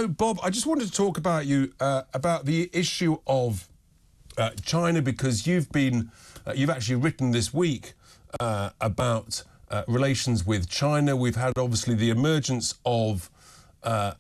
Bob, I just wanted to talk about about the issue of China, because you've actually written this week about relations with China. We've had obviously the emergence of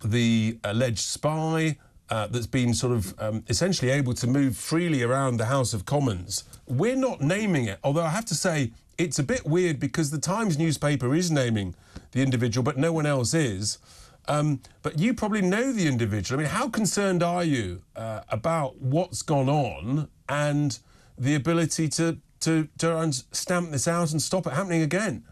the alleged spy that's been sort of essentially able to move freely around the House of Commons. We're not naming it, although I have to say it's a bit weird because the Times newspaper is naming the individual, but no one else is. But you probably know the individual. I mean, how concerned are you about what's gone on and the ability to stamp this out and stop it happening again?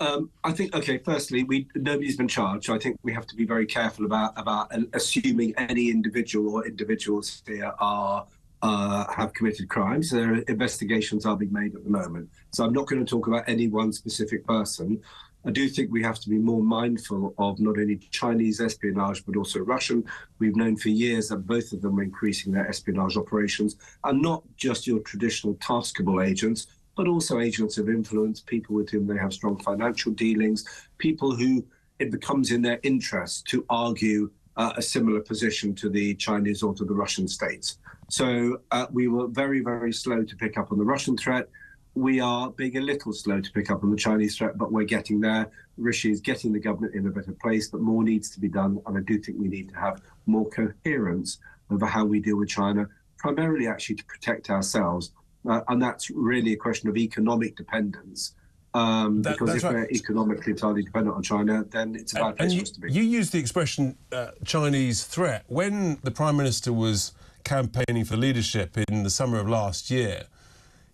I think, okay, firstly, nobody's been charged. So I think we have to be very careful about assuming any individual or individuals here have committed crimes. Investigations are being made at the moment. So I'm not going to talk about any one specific person. I do think we have to be more mindful of not only Chinese espionage, but also Russian. We've known for years that both of them are increasing their espionage operations, and not just your traditional taskable agents, but also agents of influence, people with whom they have strong financial dealings, people who it becomes in their interest to argue a similar position to the Chinese or to the Russian states. So we were very, very slow to pick up on the Russian threat. We are being a little slow to pick up on the Chinese threat, but we're getting there. Rishi is getting the government in a better place, but more needs to be done. And I do think we need to have more coherence over how we deal with China, primarily actually to protect ourselves. And that's really a question of economic dependence. Because if we're economically entirely dependent on China, then it's a bad place for us to be. You used the expression Chinese threat. When the Prime Minister was campaigning for leadership in the summer of last year,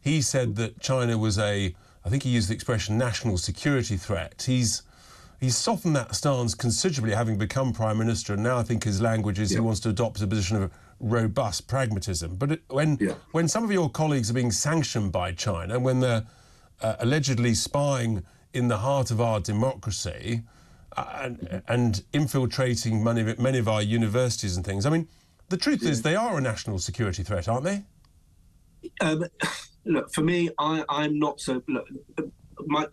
he said that China was I think he used the expression national security threat. He's softened that stance considerably, having become Prime Minister, and now I think his language is he wants to adopt a position of robust pragmatism. But when some of your colleagues are being sanctioned by China, when they're allegedly spying in the heart of our democracy and infiltrating many of our universities and things, I mean, the truth is they are a national security threat, aren't they? Look, for me, I'm not so... Look,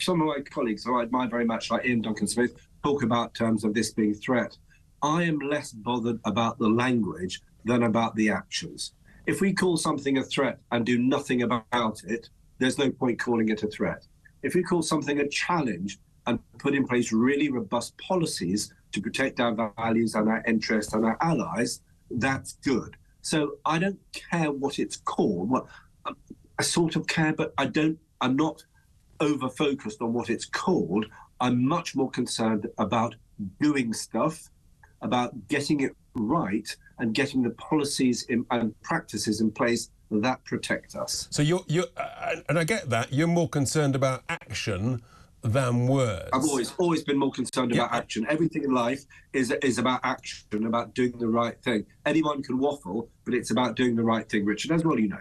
some of my colleagues, very much like Ian Duncan Smith, talk about terms of this being a threat. I am less bothered about the language than about the actions. If we call something a threat and do nothing about it, there's no point calling it a threat. If we call something a challenge and put in place really robust policies to protect our values and our interests and our allies, that's good. So I don't care what it's called. Well, I sort of care, but I'm not over-focused on what it's called. I'm much more concerned about doing stuff, about getting it right and getting the policies and practices in place that protect us. So you're and I get that, you're more concerned about action than words. I've always been more concerned about action. Everything in life is about action, about doing the right thing. Anyone can waffle, but it's about doing the right thing, Richard, as well you know.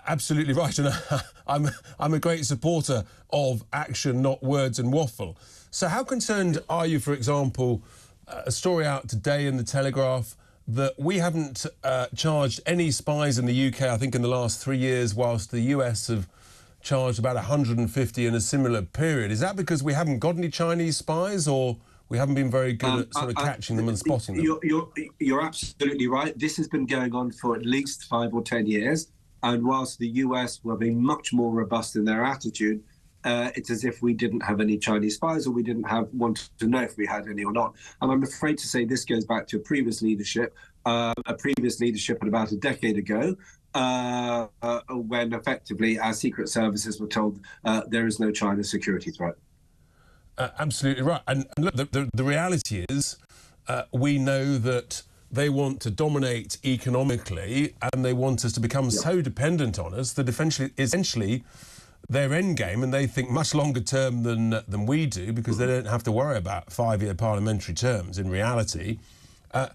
Absolutely right, and I'm a great supporter of action, not words and waffle. So how concerned are you, for example, a story out today in the Telegraph that we haven't charged any spies in the UK, I think, in the last 3 years, whilst the US have charged about 150 in a similar period? Is that because we haven't got any Chinese spies, or we haven't been very good at sort of catching them and spotting them? You're absolutely right. This has been going on for at least 5 or 10 years. And whilst the US were being much more robust in their attitude, it's as if we didn't have any Chinese spies, or we didn't want to know if we had any or not. And I'm afraid to say this goes back to a previous leadership at about a decade ago, when effectively our secret services were told there is no China security threat. Absolutely right. And look, the reality is we know that they want to dominate economically, and they want us to become so dependent on us that essentially their end game, and they think much longer term than we do, because they don't have to worry about 5-year parliamentary terms in reality. I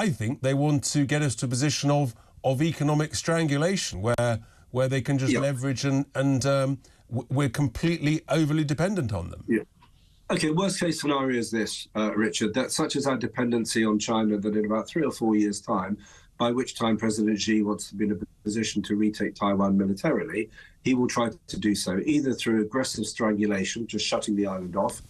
think they want to get us to a position of economic strangulation, where they can just leverage and we're completely overly dependent on them. Yeah. Okay, worst case scenario is this, Richard, that such is our dependency on China that in about 3 or 4 years' time, by which time President Xi wants to be in a position to retake Taiwan militarily, he will try to do so, either through aggressive strangulation, just shutting the island off,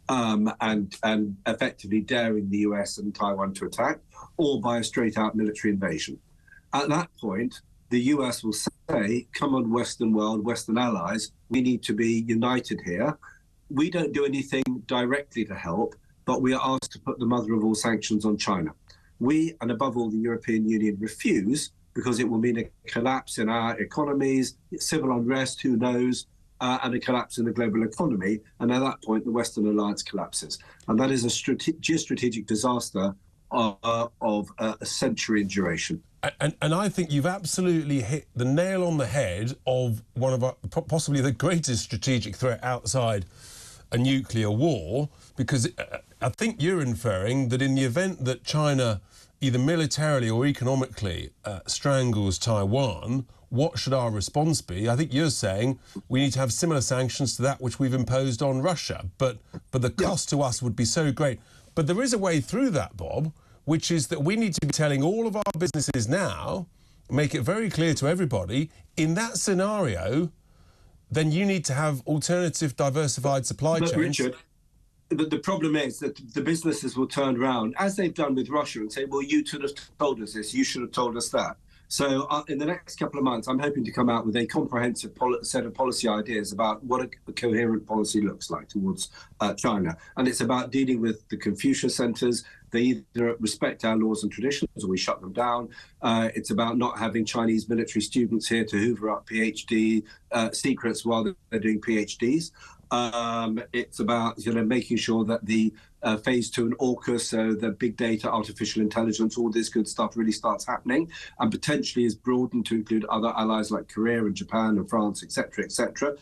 and effectively daring the US and Taiwan to attack, or by a straight-out military invasion. At that point, the US will say, come on, Western world, Western allies, we need to be united here. We don't do anything directly to help, but we are asked to put the mother of all sanctions on China. We, and above all, the European Union, refuse because it will mean a collapse in our economies, civil unrest, who knows, and a collapse in the global economy. And at that point, the Western alliance collapses. And that is a geostrategic disaster of a century in duration. And I think you've absolutely hit the nail on the head of one of our, possibly the greatest strategic threat outside a nuclear war, because I think you're inferring that in the event that China either militarily or economically strangles Taiwan, what should our response be? I think you're saying we need to have similar sanctions to that which we've imposed on Russia, but the cost to us would be so great. But there is a way through that, Bob, which is that we need to be telling all of our businesses now, make it very clear to everybody, in that scenario, then you need to have alternative diversified supply chains. Richard, the problem is that the businesses will turn around, as they've done with Russia, and say, well, you should have told us this, you should have told us that. So in the next couple of months, I'm hoping to come out with a comprehensive set of policy ideas about what a coherent policy looks like towards China. And it's about dealing with the Confucius centers. They either respect our laws and traditions or we shut them down. It's about not having Chinese military students here to hoover up PhD secrets while they're doing PhDs. It's about making sure that the phase 2 and AUKUS, so the big data, artificial intelligence, all this good stuff really starts happening and potentially is broadened to include other allies like Korea and Japan and France, etc., etc.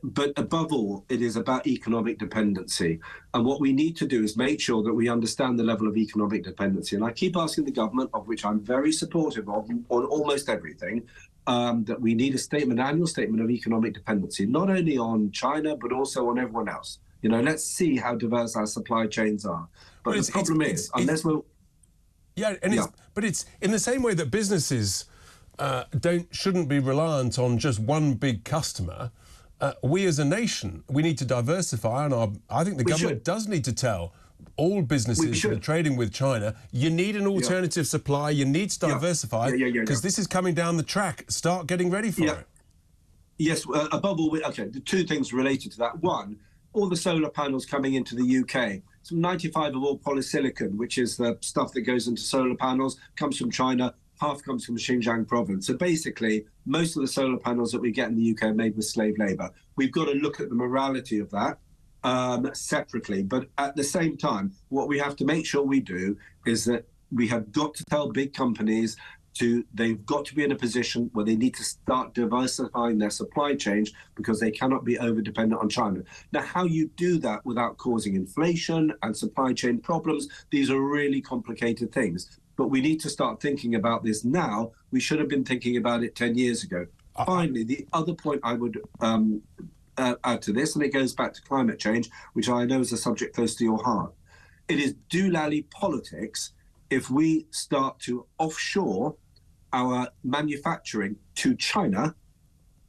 But above all, it is about economic dependency. And what we need to do is make sure that we understand the level of economic dependency. And I keep asking the government, of which I'm very supportive of on almost everything, that we need an annual statement of economic dependency, not only on China, but also on everyone else. Let's see how diverse our supply chains are. But the problem is, unless we're... Yeah, but it's in the same way that businesses shouldn't be reliant on just one big customer. We as a nation, we need to diversify, and I think the government does need to tell all businesses that are trading with China, you need an alternative supply, you need to diversify, because this is coming down the track. Start getting ready for it. Yes, above all, the two things related to that. One, all the solar panels coming into the UK. So 95 of all polysilicon, which is the stuff that goes into solar panels, comes from China. Half comes from Xinjiang province. So basically, most of the solar panels that we get in the UK are made with slave labour. We've got to look at the morality of that separately. But at the same time, what we have to make sure we do is that we have got to tell big companies they've got to be in a position where they need to start diversifying their supply chains because they cannot be over-dependent on China. Now, how you do that without causing inflation and supply chain problems, these are really complicated things. But we need to start thinking about this now. We should have been thinking about it 10 years ago. Finally, the other point I would add to this, and it goes back to climate change, which I know is a subject close to your heart. It is doolally politics if we start to offshore our manufacturing to China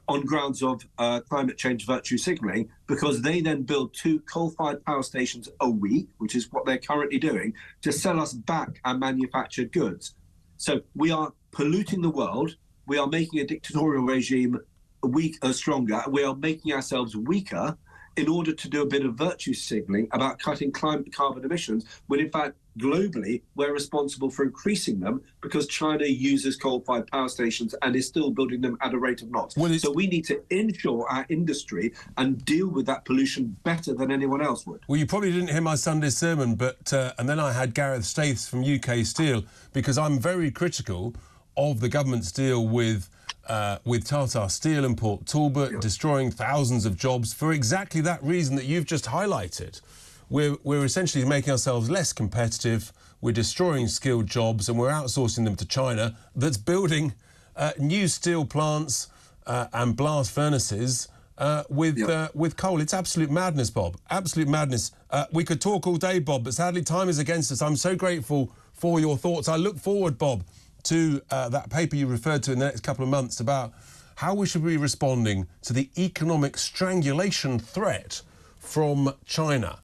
on grounds of climate change virtue signaling, because they then build 2 coal-fired power stations a week, which is what they're currently doing, to sell us back our manufactured goods. So we are polluting the world. We are making a dictatorial regime stronger. We are making ourselves weaker in order to do a bit of virtue signaling about cutting carbon emissions, when in fact, globally, we're responsible for increasing them because China uses coal-fired power stations and is still building them at a rate of knots. So we need to inshore our industry and deal with that pollution better than anyone else would. Well, you probably didn't hear my Sunday sermon, but and then I had Gareth Staiths from UK Steel, because I'm very critical of the government's deal with Tata Steel and Port Talbot, destroying thousands of jobs for exactly that reason that you've just highlighted. We're essentially making ourselves less competitive, we're destroying skilled jobs, and we're outsourcing them to China, that's building new steel plants and blast furnaces with coal. It's absolute madness, Bob. Absolute madness. We could talk all day, Bob, but sadly time is against us. I'm so grateful for your thoughts. I look forward, Bob, to that paper you referred to in the next couple of months about how we should be responding to the economic strangulation threat from China.